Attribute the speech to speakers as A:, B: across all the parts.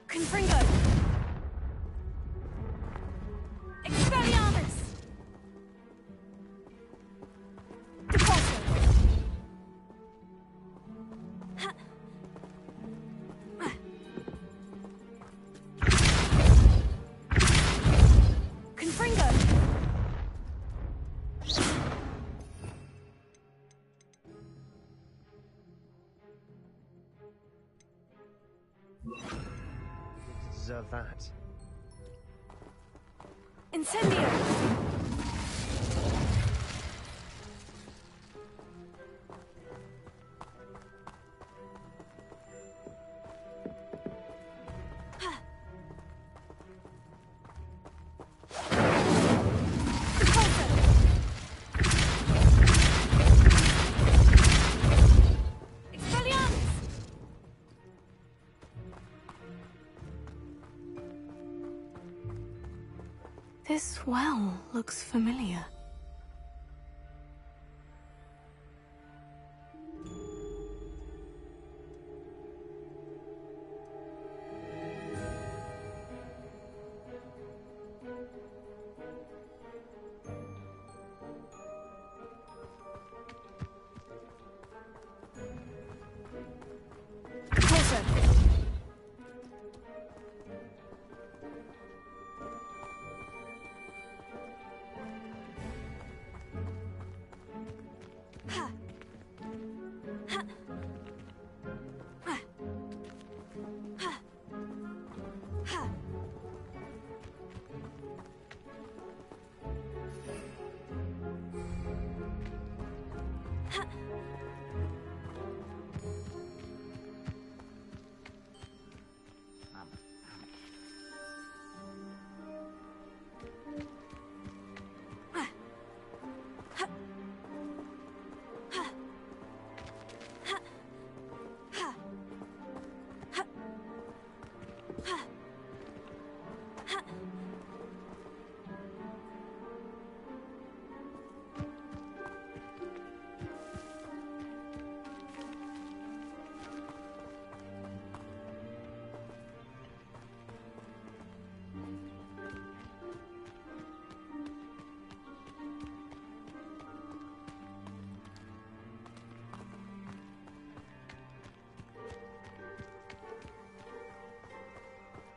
A: Confringo! Expelliarmus! Depulso! Ha! Confringo!
B: Deserve that.
A: Incendio! This well looks familiar.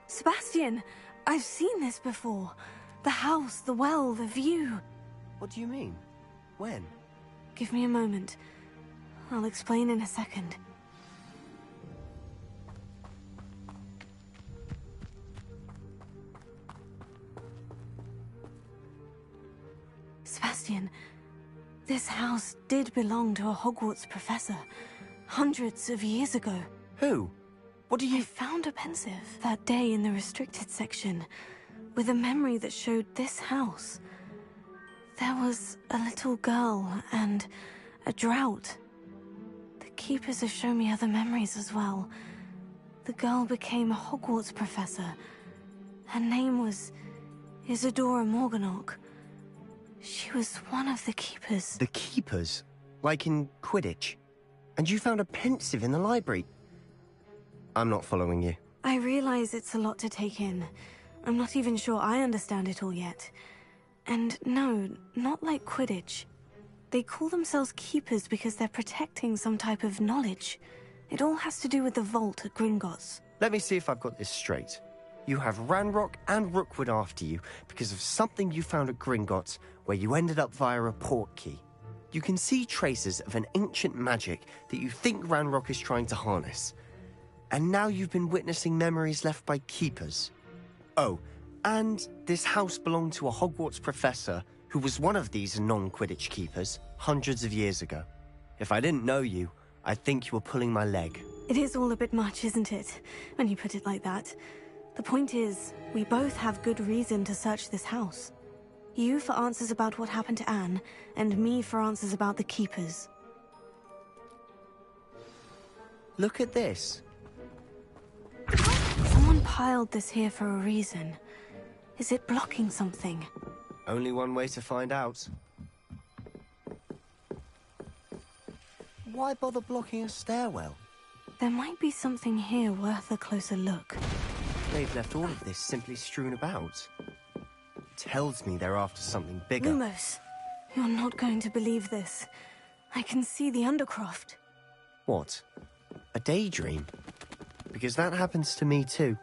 A: Sebastian, I've seen this before. The house, the well, the view.
B: What do you mean? When?
A: Give me a moment. I'll explain in a second. Sebastian, this house did belong to a Hogwarts professor, hundreds of years ago.
B: Who? What do you—
A: I found a pensive that day in the restricted section, with a memory that showed this house. There was a little girl and a drought. The keepers have shown me other memories as well. The girl became a Hogwarts professor. Her name was Isadora Morganach. She was one of the keepers.
B: The keepers? Like in Quidditch? And you found a pensive in the library? I'm not following you.
A: I realize it's a lot to take in. I'm not even sure I understand it all yet. And no, not like Quidditch. They call themselves keepers because they're protecting some type of knowledge. It all has to do with the vault at Gringotts.
B: Let me see if I've got this straight. You have Ranrock and Rookwood after you because of something you found at Gringotts where you ended up via a portkey. You can see traces of an ancient magic that you think Ranrock is trying to harness. And now you've been witnessing memories left by keepers. Oh, and this house belonged to a Hogwarts professor who was one of these non-Quidditch keepers hundreds of years ago. If I didn't know you, I'd think you were pulling my leg.
A: It is all a bit much, isn't it, when you put it like that? The point is, we both have good reason to search this house. You for answers about what happened to Anne, and me for answers about the keepers.
B: Look at this.
A: Someone piled this here for a reason. Is it blocking something?
B: Only one way to find out. Why bother blocking a stairwell?
A: There might be something here worth a closer look.
B: they've left all of this simply strewn about. It tells me they're after something bigger.
A: Lumos, you're not going to believe this. I can see the Undercroft.
B: What? A daydream? Because that happens to me too.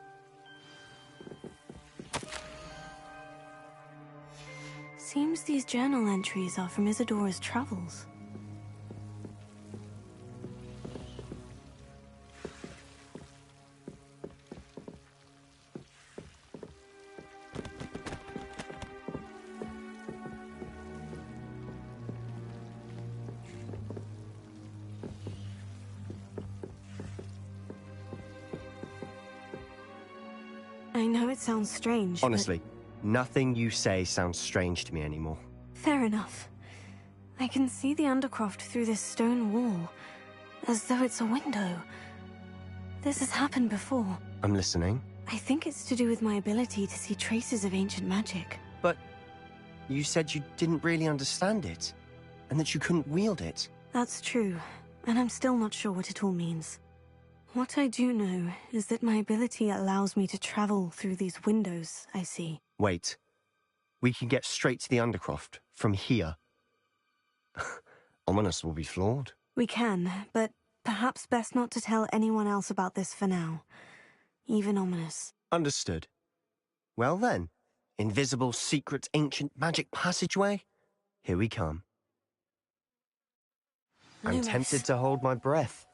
A: Seems these journal entries are from Isadora's travels. I know it sounds strange,
B: Honestly, nothing you say sounds strange to me anymore.
A: Fair enough. I can see the Undercroft through this stone wall, as though it's a window. This has happened before.
B: I'm listening.
A: I think it's to do with my ability to see traces of ancient magic.
B: But you said you didn't really understand it, and that you couldn't wield it.
A: That's true, and I'm still not sure what it all means. What I do know is that my ability allows me to travel through these windows I see.
B: Wait. We can get straight to the Undercroft from here. Ominous will be floored.
A: We can, but perhaps best not to tell anyone else about this for now. Even Ominous.
B: Understood. Well then, invisible, secret, ancient magic passageway? Here we come. I'm
A: Lumos.
B: tempted to hold my breath.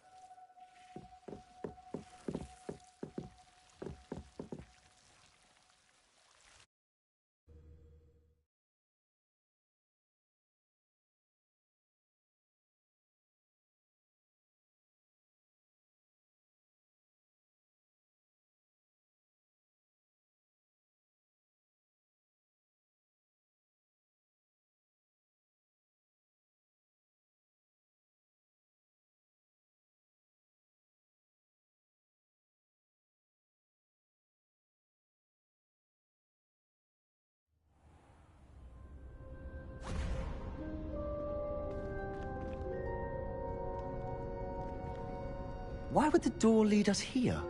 B: Why would the door lead us here?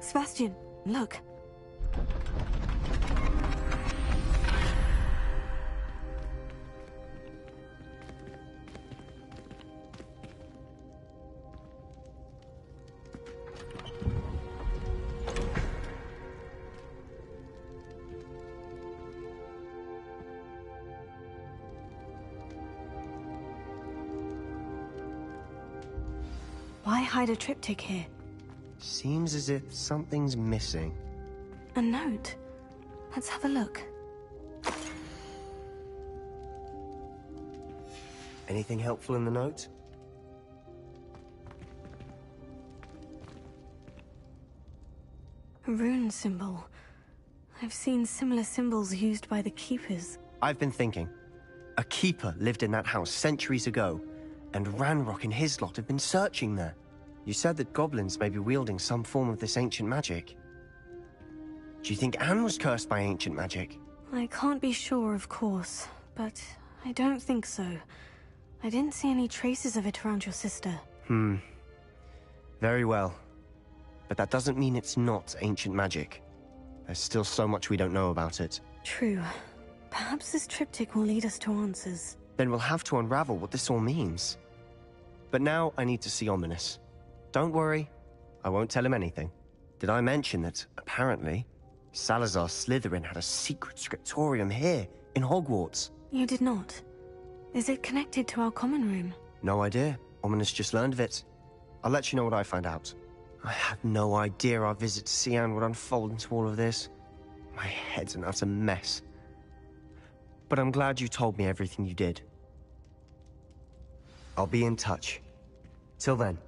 A: Sebastian, look. Why hide a triptych here?
B: Seems as if something's missing.
A: A note. Let's have a look.
B: Anything helpful in the note?
A: A rune symbol. I've seen similar symbols used by the Keepers.
B: I've been thinking. A keeper lived in that house centuries ago, and Ranrock and his lot have been searching there. You said that goblins may be wielding some form of this ancient magic. Do you think Anne was cursed by ancient magic?
A: I can't be sure, of course, but I don't think so. I didn't see any traces of it around your sister.
B: Very well. But that doesn't mean it's not ancient magic. There's still so much we don't know about it.
A: True. Perhaps this triptych will lead us to answers.
B: Then we'll have to unravel what this all means. But now I need to see Ominous. Don't worry, I won't tell him anything. Did I mention that, apparently, Salazar Slytherin had a secret scriptorium here, in Hogwarts?
A: You did not. Is it connected to our common room?
B: No idea. Ominous just learned of it. I'll let you know what I find out. I had no idea our visit to Cian would unfold into all of this. My head's an utter mess. But I'm glad you told me everything you did. I'll be in touch. Till then.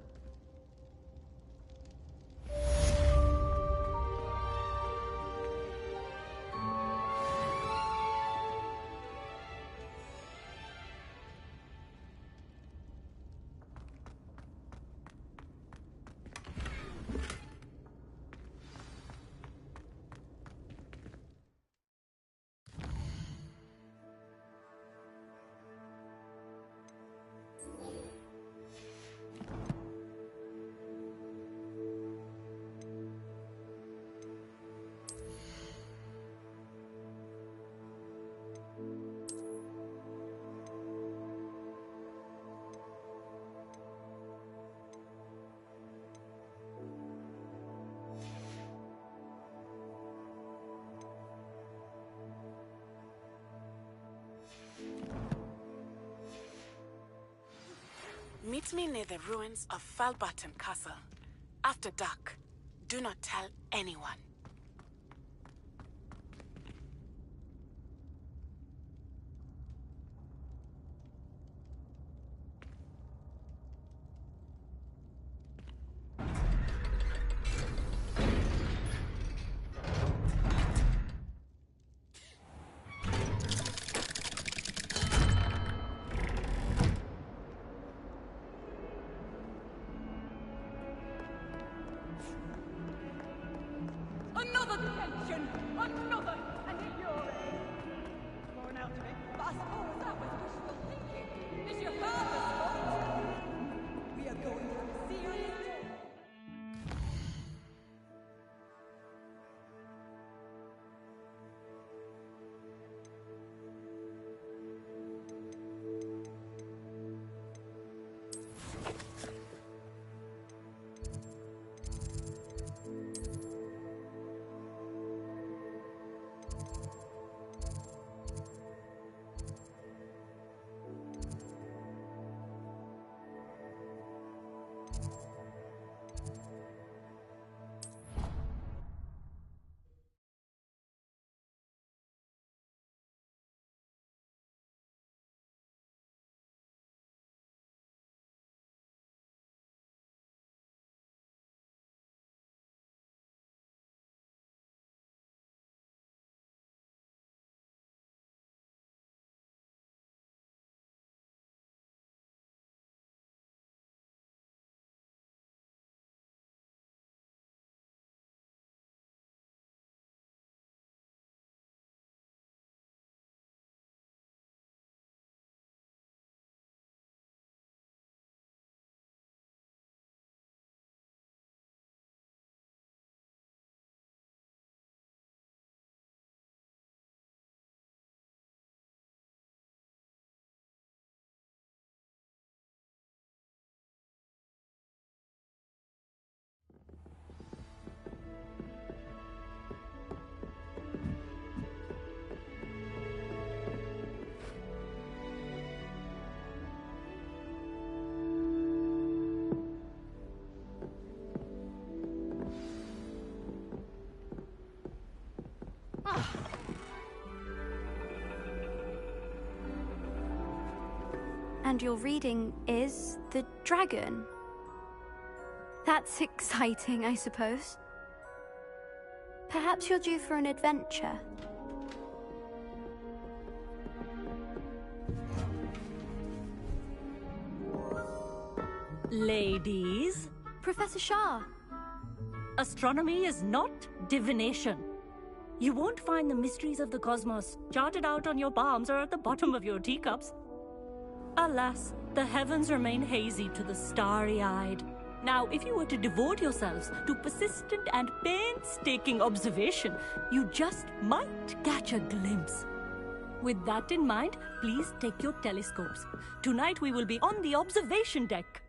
C: Meet me near the ruins of Falbutton Castle. After dark. Do not tell anyone.
D: Another detention! Another! And at your age! Born out of it fast forward, that was wishful thinking! Is your father's fault? We are going to have a serious talk.
A: And your reading is the dragon. That's exciting, I suppose. Perhaps you're due for an adventure.
E: Ladies,
A: Professor Shah.
E: astronomy is not divination. You won't find the mysteries of the cosmos charted out on your palms or at the bottom of your teacups. Alas, the heavens remain hazy to the starry-eyed. Now, if you were to devote yourselves to persistent and painstaking observation, you just might catch a glimpse. With that in mind, please take your telescopes. Tonight we will be on the observation deck.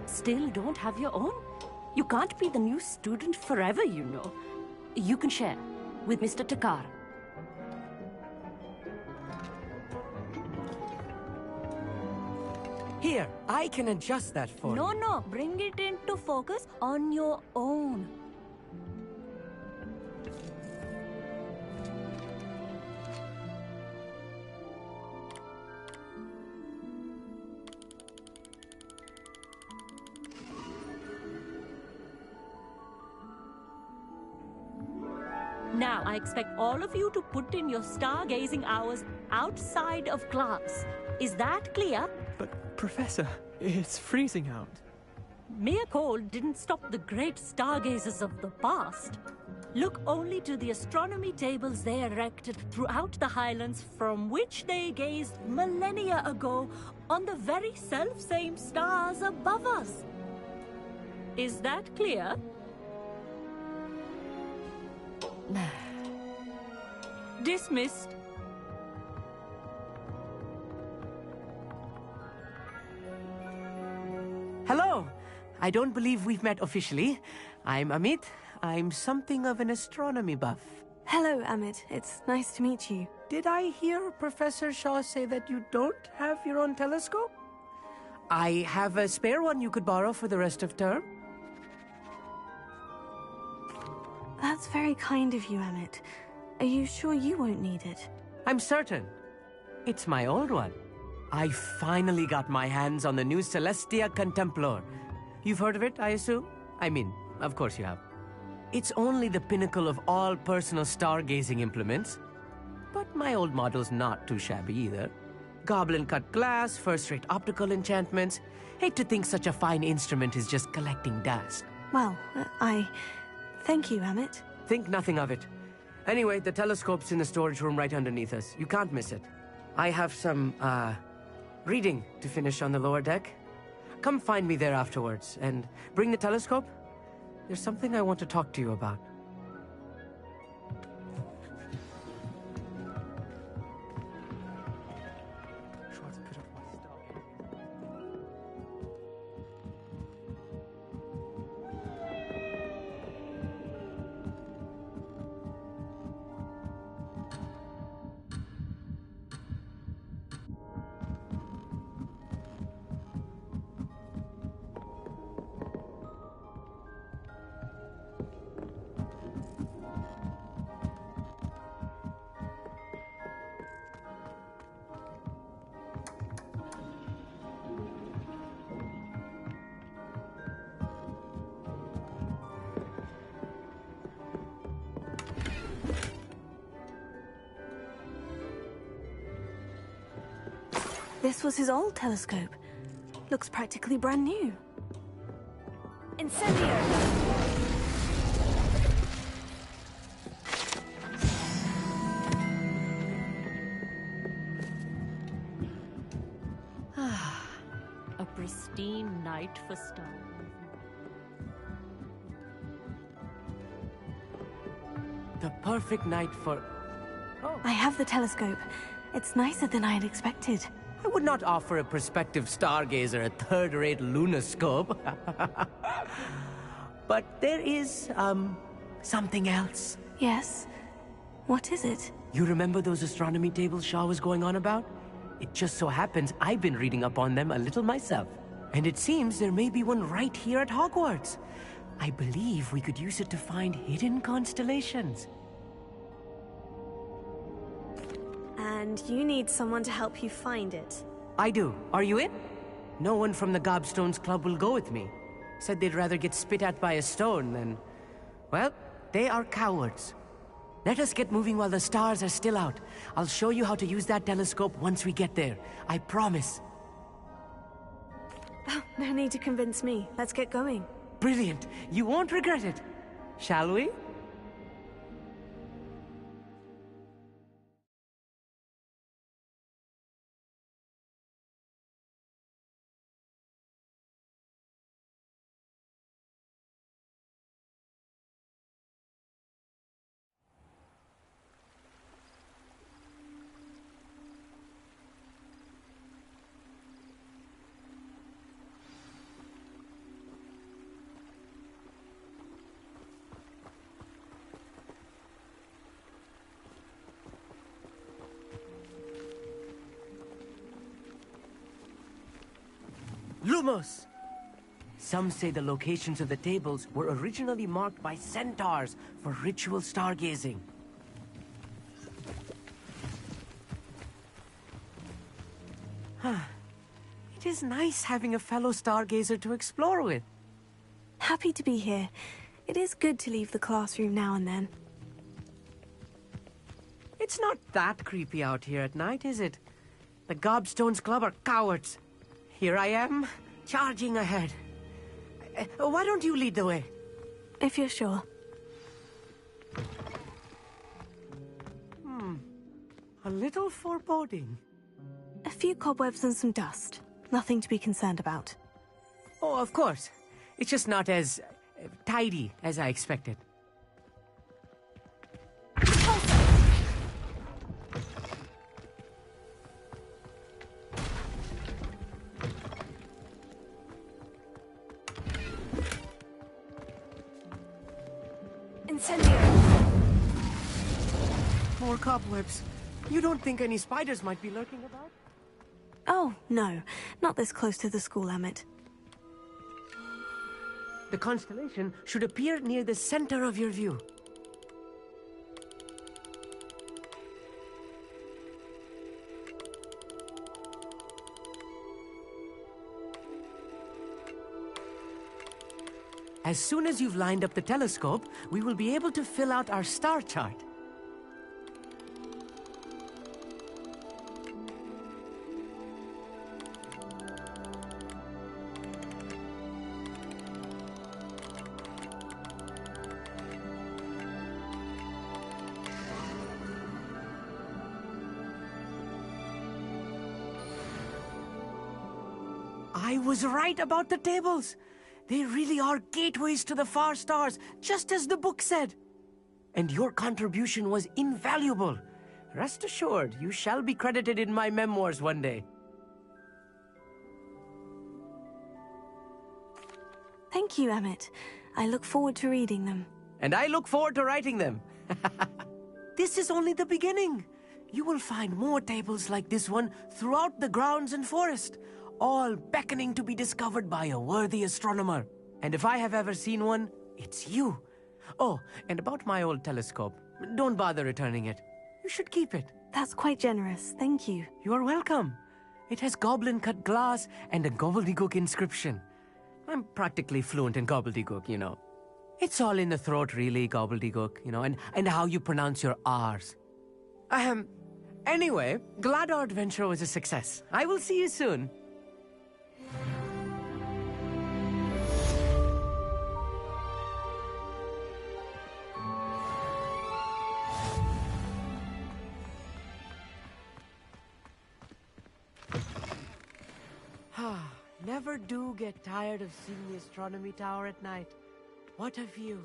E: Still don't have your own? You can't be the new student forever, you know. You can share with Mr. Takar.
F: Here, I can adjust that for you.
E: No, bring it into focus on your own. Now, I expect all of you to put in your stargazing hours outside of class. Is that clear?
G: But, Professor, it's freezing out.
E: Mere cold didn't stop the great stargazers of the past. Look only to the astronomy tables they erected throughout the highlands from which they gazed millennia ago on the very self-same stars above us. Is that clear? Dismissed.
F: Hello! I don't believe we've met officially. I'm Amit. I'm something of an astronomy buff.
A: Hello, Amit. It's nice to meet you.
F: Did I hear Professor Shaw say that you don't have your own telescope? I have a spare one you could borrow for the rest of term.
A: That's very kind of you, Amit. Are you sure you won't need it?
F: I'm certain. It's my old one. I finally got my hands on the new Celestia Contemplar. You've heard of it, I assume? I mean, of course you have. It's only the pinnacle of all personal stargazing implements. But my old model's not too shabby either. Goblin-cut glass, first-rate optical enchantments. Hate to think such a fine instrument is just collecting dust.
A: Well, thank you, Amit.
F: Think nothing of it. Anyway, the telescope's in the storage room right underneath us. You can't miss it. I have some, reading to finish on the lower deck. Come find me there afterwards, and bring the telescope. There's something I want to talk to you about.
A: This was his old telescope. Looks practically brand new. Incendio!
E: A pristine night for stars.
F: The perfect night for... Oh.
A: I have the telescope. It's nicer than I had expected.
F: I would not offer a prospective stargazer a third-rate lunoscope. But there is, something else.
A: Yes? What is it?
F: You remember those astronomy tables Shaw was going on about? It just so happens I've been reading up on them a little myself. And it seems there may be one right here at Hogwarts. I believe we could use it to find hidden constellations.
A: And you need someone to help you find it.
F: I do. Are you in? No one from the Gobstones Club will go with me. Said they'd rather get spit at by a stone than... Well, they are cowards. Let us get moving while the stars are still out. I'll show you how to use that telescope once we get there. I promise.
A: Oh, no need to convince me. Let's get going.
F: Brilliant. You won't regret it. Shall we? Lumos! Some say the locations of the tables were originally marked by centaurs for ritual stargazing. It is nice having a fellow stargazer to explore with.
A: Happy to be here. It is good to leave the classroom now and then.
F: It's not that creepy out here at night, is it? The Gobstones Club are cowards. Here I am, charging ahead. Why don't you lead the way?
A: If you're sure.
F: A little foreboding.
A: A few cobwebs and some dust. Nothing to be concerned about.
F: Oh, of course. It's just not as tidy as I expected. More cobwebs. You don't think any spiders might be lurking about?
A: Oh, no. Not this close to the school, Emmett.
F: The constellation should appear near the center of your view. As soon as you've lined up the telescope, we will be able to fill out our star chart. I was right about the tables. They really are gateways to the far stars, just as the book said. And your contribution was invaluable. Rest assured, you shall be credited in my memoirs one day.
A: Thank you, Emmett. I look forward to reading them.
F: And I look forward to writing them. This is only the beginning. You will find more tables like this one throughout the grounds and forest, all beckoning to be discovered by a worthy astronomer. And if I have ever seen one, it's you. Oh, and about my old telescope, don't bother returning it. You should keep it.
A: That's quite generous. Thank you.
F: You are welcome. It has goblin-cut glass and a gobbledygook inscription. I'm practically fluent in gobbledygook, you know. It's all in the throat, really, gobbledygook, you know, and how you pronounce your R's. Anyway, glad our adventure was a success. I will see you soon. Never do get tired of seeing the astronomy tower at night. What a view.